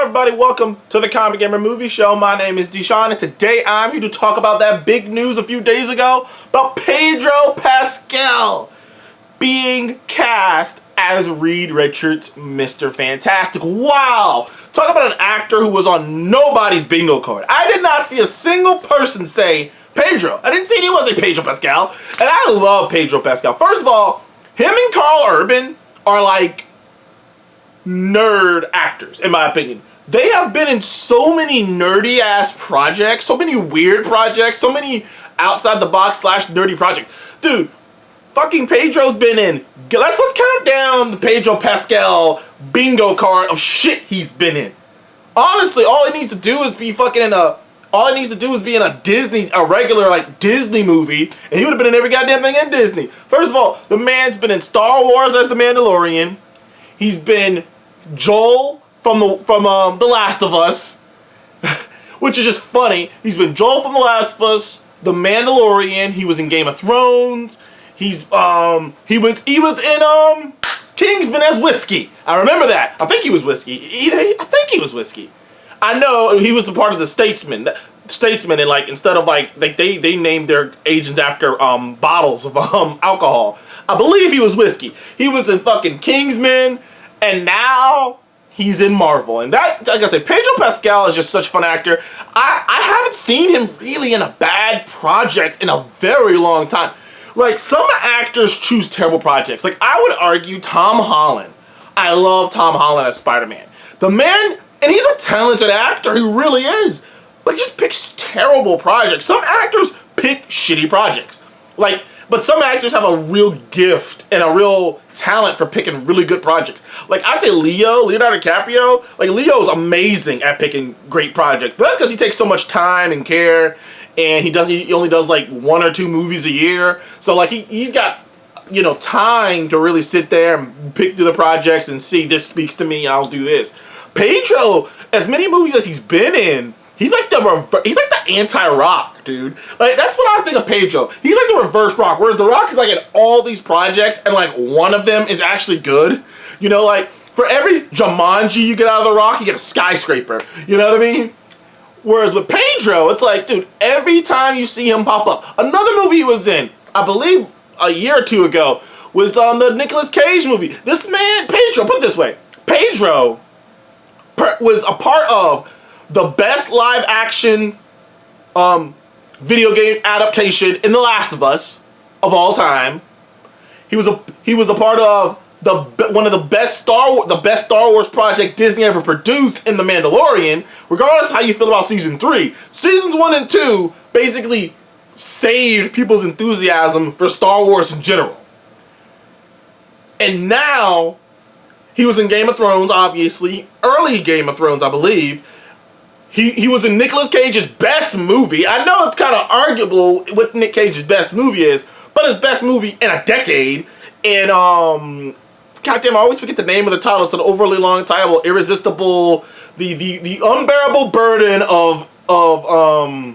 everybody, welcome to the Comic Gamer Movie Show. My name is Deshaun, and today I'm here to talk about that big news a few days ago about Pedro Pascal being cast as Reed Richards' Mr. Fantastic. Wow! Talk about an actor who was on nobody's bingo card. I did not see a single person say Pedro. I didn't see anyone say Pedro Pascal, and I love Pedro Pascal. First of all, him and Carl Urban are like nerd actors, in my opinion. They have been in so many nerdy ass projects, so many weird projects, so many outside the box / nerdy projects. Dude, fucking Pedro's been in. Let's count down the Pedro Pascal bingo card of shit he's been in. Honestly, all he needs to do is be fucking in a. All he needs to do is be in a regular like Disney movie, and he would have been in every goddamn thing in Disney. First of all, the man's been in Star Wars as the Mandalorian. He's been Joel from The Last of Us, which is just funny. He's been Joel from The Last of Us, The Mandalorian. He was in Game of Thrones. He was in Kingsman as Whiskey. I remember that. I think he was Whiskey. I think he was Whiskey. I know he was a part of the Statesman, and like instead of like they named their agents after bottles of alcohol. I believe he was Whiskey. He was in fucking Kingsman. And now he's in Marvel. And that, like I said, Pedro Pascal is just such a fun actor. I haven't seen him really in a bad project in a very long time. Like, some actors choose terrible projects. Like, I would argue Tom Holland. I love Tom Holland as Spider-Man. The man, and he's a talented actor, he really is. But he just picks terrible projects. Some actors pick shitty projects. Like, but some actors have a real gift and a real talent for picking really good projects. Like, I'd say Leonardo DiCaprio, like, Leo's amazing at picking great projects. But that's because he takes so much time and care, and he only does, like, 1 or 2 movies a year. So, like, he's got, you know, time to really sit there and pick through the projects and see, this speaks to me, and I'll do this. Pedro, as many movies as he's been in, he's like the anti-Rock, dude. Like, that's what I think of Pedro. He's like the reverse Rock, whereas the Rock is like in all these projects, and like one of them is actually good. You know, like for every Jumanji you get out of the Rock, you get a skyscraper. You know what I mean? Whereas with Pedro, it's like, dude, every time you see him pop up, another movie he was in, I believe a year or two ago, was the Nicolas Cage movie. This man, Pedro, put it this way, Pedro was a part of the best live action video game adaptation in The Last of Us of all time. He was a part of one of the best Star Wars project Disney ever produced in The Mandalorian. Regardless of how you feel about season 3, seasons 1 and 2 basically saved people's enthusiasm for Star Wars in general. And now he was in Game of Thrones, obviously, early Game of Thrones, I believe. He was in Nicolas Cage's best movie. I know it's kind of arguable what Nick Cage's best movie is, but his best movie in a decade. And goddamn, I always forget the name of the title. It's an overly long title. Irresistible, the unbearable burden of I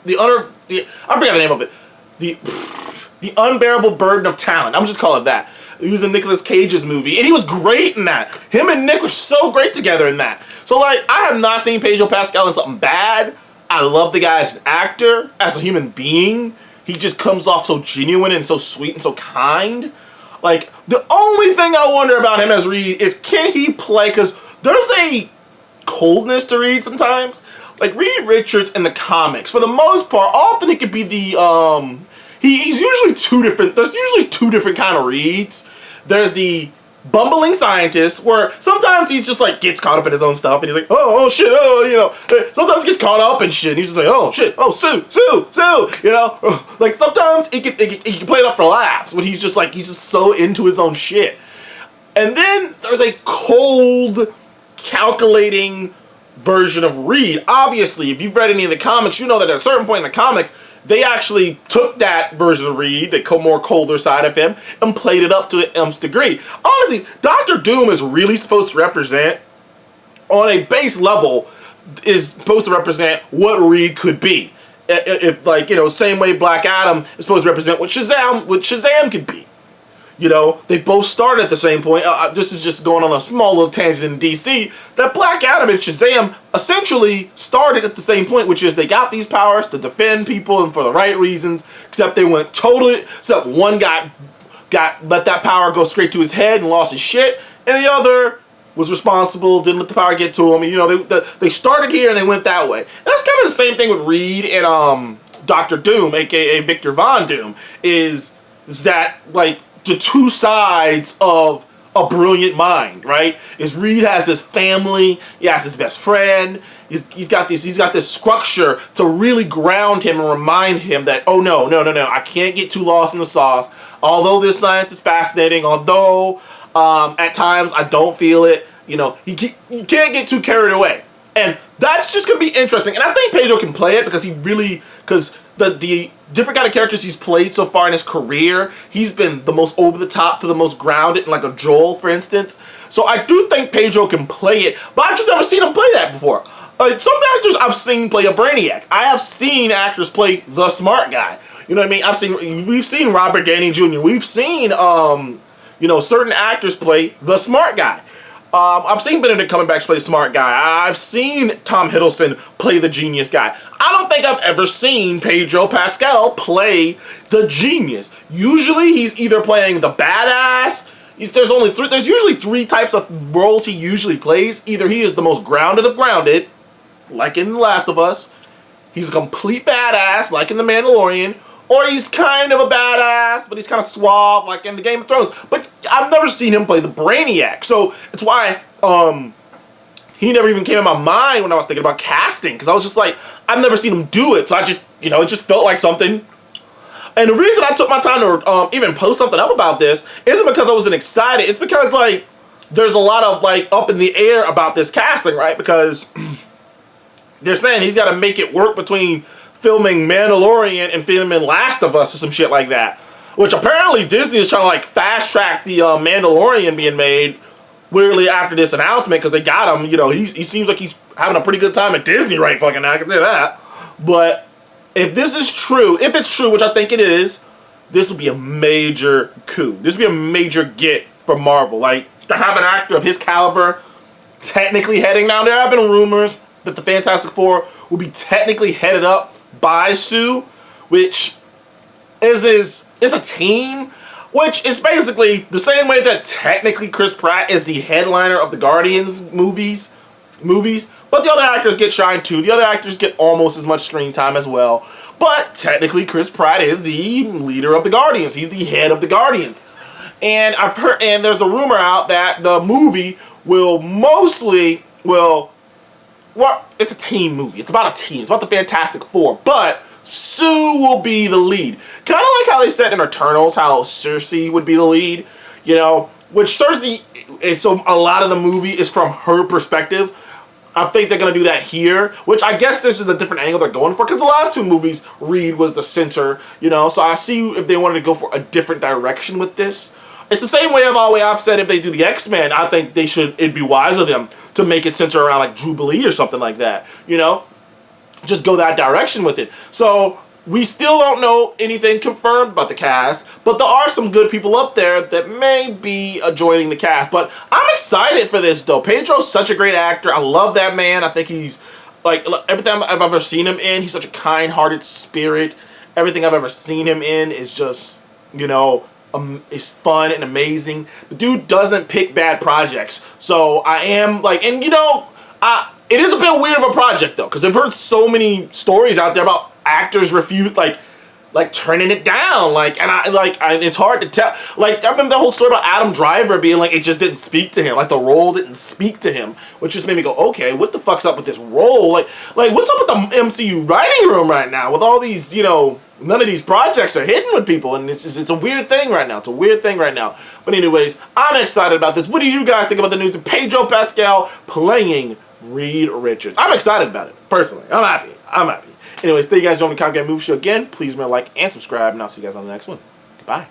forget the name of it. The unbearable burden of talent. I'm just calling it that. He was in Nicolas Cage's movie, and he was great in that. Him and Nick were so great together in that. So, like, I have not seen Pedro Pascal in something bad. I love the guy as an actor, as a human being. He just comes off so genuine and so sweet and so kind. Like, the only thing I wonder about him as Reed is, can he play? Because there's a coldness to Reed sometimes. Like, Reed Richards in the comics, for the most part, often he could be the, He's usually there's usually two different kind of Reeds. There's the bumbling scientist, where sometimes he's just like, gets caught up in his own stuff, and he's like, oh shit, oh, you know. Sometimes he gets caught up in shit, and he's just like, oh shit, oh, Sue, you know. Like, sometimes he can play it up for laughs, when he's just so into his own shit. And then there's a cold, calculating version of Reed. Obviously, if you've read any of the comics, you know that at a certain point in the comics, they actually took that version of Reed, the more colder side of him, and played it up to the nth degree. Honestly, Doctor Doom is really supposed to represent, on a base level, is supposed to represent what Reed could be. If, like, you know, same way Black Adam is supposed to represent what Shazam could be. You know, they both started at the same point. This is just going on a small little tangent in DC. That Black Adam and Shazam essentially started at the same point, which is they got these powers to defend people and for the right reasons, except they went totally, except one got let that power go straight to his head and lost his shit, and the other was responsible, didn't let the power get to him. And, you know, they started here and they went that way. And that's kind of the same thing with Reed and Dr. Doom, aka Victor Von Doom, is that, like, the two sides of a brilliant mind, right? Is Reed has his family, he has his best friend, he's got this structure to really ground him and remind him that, oh no, I can't get too lost in the sauce. Although this science is fascinating, although at times I don't feel it, you know, you can't get too carried away. And that's just going to be interesting. And I think Pedro can play it because the different kind of characters he's played so far in his career, he's been the most over the top to the most grounded, like a Joel, for instance. So I do think Pedro can play it, but I've just never seen him play that before. Some actors I've seen play a brainiac. I have seen actors play the smart guy. You know what I mean? We've seen Robert Downey Jr. We've seen, you know, certain actors play the smart guy. I've seen Benedict Cumberbatch play the smart guy. I've seen Tom Hiddleston play the genius guy. I don't think I've ever seen Pedro Pascal play the genius. Usually he's either playing the badass. There's usually three types of roles he usually plays. Either he is the most grounded of grounded, like in The Last of Us. He's a complete badass, like in The Mandalorian. Or he's kind of a badass, but he's kind of suave, like in the Game of Thrones. But I've never seen him play the Brainiac. So it's why he never even came in my mind when I was thinking about casting. Because I was just like, I've never seen him do it. So I just, you know, it just felt like something. And the reason I took my time to even post something up about this isn't because I wasn't excited. It's because, like, there's a lot of, like, up in the air about this casting, right? Because they're saying he's got to make it work between filming Mandalorian and filming Last of Us or some shit like that. Which apparently Disney is trying to, like, fast track the Mandalorian being made weirdly after this announcement because they got him. You know, he seems like he's having a pretty good time at Disney right fucking now. I can tell you that. But if this is true, if it's true, which I think it is, this will be a major coup. This will be a major get for Marvel. Like, to have an actor of his caliber technically heading down there. There have been rumors that the Fantastic Four will be technically headed up by Sue, which is a team, which is basically the same way that technically Chris Pratt is the headliner of the Guardians movies, but the other actors get shine too. The other actors get almost as much screen time as well. But technically Chris Pratt is the leader of the Guardians. He's the head of the Guardians. And I've heard, and there's a rumor out that the movie will it's a team movie. It's about a team. It's about the Fantastic Four. But Sue will be the lead. Kind of like how they said in Eternals, how Cersei would be the lead. You know, which Cersei, and so a lot of the movie is from her perspective. I think they're going to do that here, which I guess this is a different angle they're going for, because the last two movies, Reed was the center, you know, so I see if they wanted to go for a different direction with this. It's the same way I've said if they do the X-Men, I think it'd be wise of them to make it center around like Jubilee or something like that, you know? Just go that direction with it. So we still don't know anything confirmed about the cast, but there are some good people up there that may be joining the cast. But I'm excited for this, though. Pedro's such a great actor. I love that man. I think he's, like, everything I've ever seen him in, he's such a kind-hearted spirit. Everything I've ever seen him in is just, you know, is fun and amazing. The dude doesn't pick bad projects. So I am, like, and, you know, it is a bit weird of a project, though, because I've heard so many stories out there about actors refuse, like turning it down, and it's hard to tell. Like, I remember the whole story about Adam Driver being like, it just didn't speak to him, like the role didn't speak to him, which just made me go, okay, what the fuck's up with this role? Like what's up with the MCU writing room right now with all these, you know, none of these projects are hidden with people, and it's a weird thing right now. It's a weird thing right now. But anyways, I'm excited about this. What do you guys think about the news of Pedro Pascal playing Reed Richards? I'm excited about it, personally. I'm happy. Anyways, thank you guys for joining the Comic Game Movie Show again. Please remember to like and subscribe, and I'll see you guys on the next one. Goodbye.